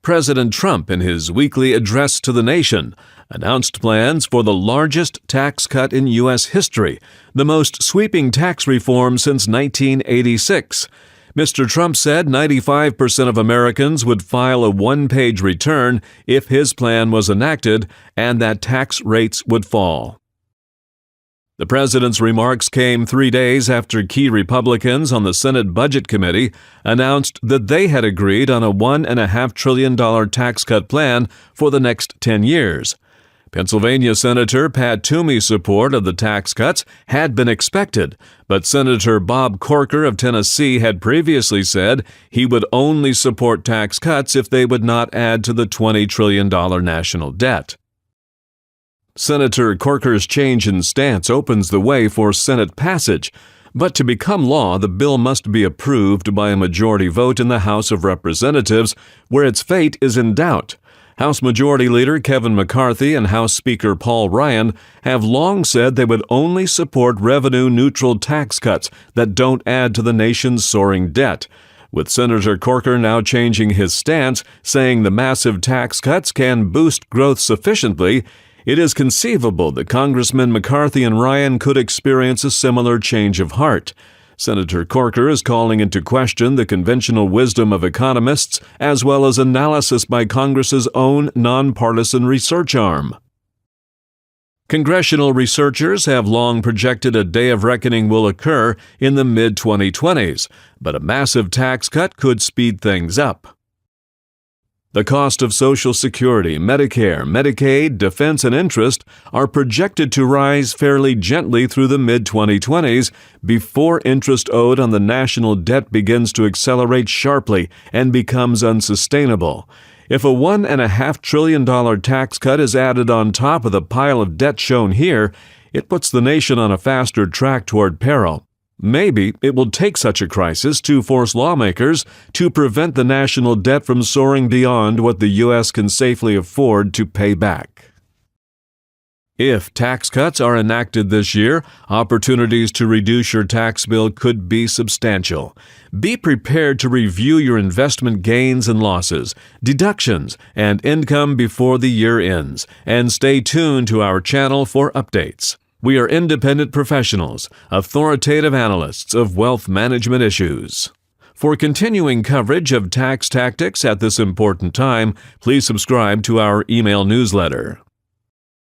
President Trump, in his weekly address to the nation, announced plans for the largest tax cut in U.S. history, the most sweeping tax reform since 1986. Mr. Trump said 95% of Americans would file a one-page return if his plan was enacted and that tax rates would fall. The president's remarks came 3 days after key Republicans on the Senate Budget Committee announced that they had agreed on a $1.5 trillion tax cut plan for the next 10 years. Pennsylvania Senator Pat Toomey's support of the tax cuts had been expected, but Senator Bob Corker of Tennessee had previously said he would only support tax cuts if they would not add to the $20 trillion national debt. Senator Corker's change in stance opens the way for Senate passage, but to become law, the bill must be approved by a majority vote in the House of Representatives, where its fate is in doubt. House Majority Leader Kevin McCarthy and House Speaker Paul Ryan have long said they would only support revenue-neutral tax cuts that don't add to the nation's soaring debt, with Senator Corker now changing his stance, saying the massive tax cuts can boost growth sufficiently. It is conceivable that Congressmen McCarthy and Ryan could experience a similar change of heart. Senator Corker is calling into question the conventional wisdom of economists as well as analysis by Congress's own nonpartisan research arm. Congressional researchers have long projected a day of reckoning will occur in the mid-2020s, but a massive tax cut could speed things up. The cost of Social Security, Medicare, Medicaid, defense, and interest are projected to rise fairly gently through the mid-2020s before interest owed on the national debt begins to accelerate sharply and becomes unsustainable. If a $1.5 trillion tax cut is added on top of the pile of debt shown here, it puts the nation on a faster track toward peril. Maybe it will take such a crisis to force lawmakers to prevent the national debt from soaring beyond what the U.S. can safely afford to pay back. If tax cuts are enacted this year, opportunities to reduce your tax bill could be substantial. Be prepared to review your investment gains and losses, deductions, and income before the year ends, and stay tuned to our channel for updates. We are independent professionals, authoritative analysts of wealth management issues. For continuing coverage of tax tactics at this important time, please subscribe to our email newsletter.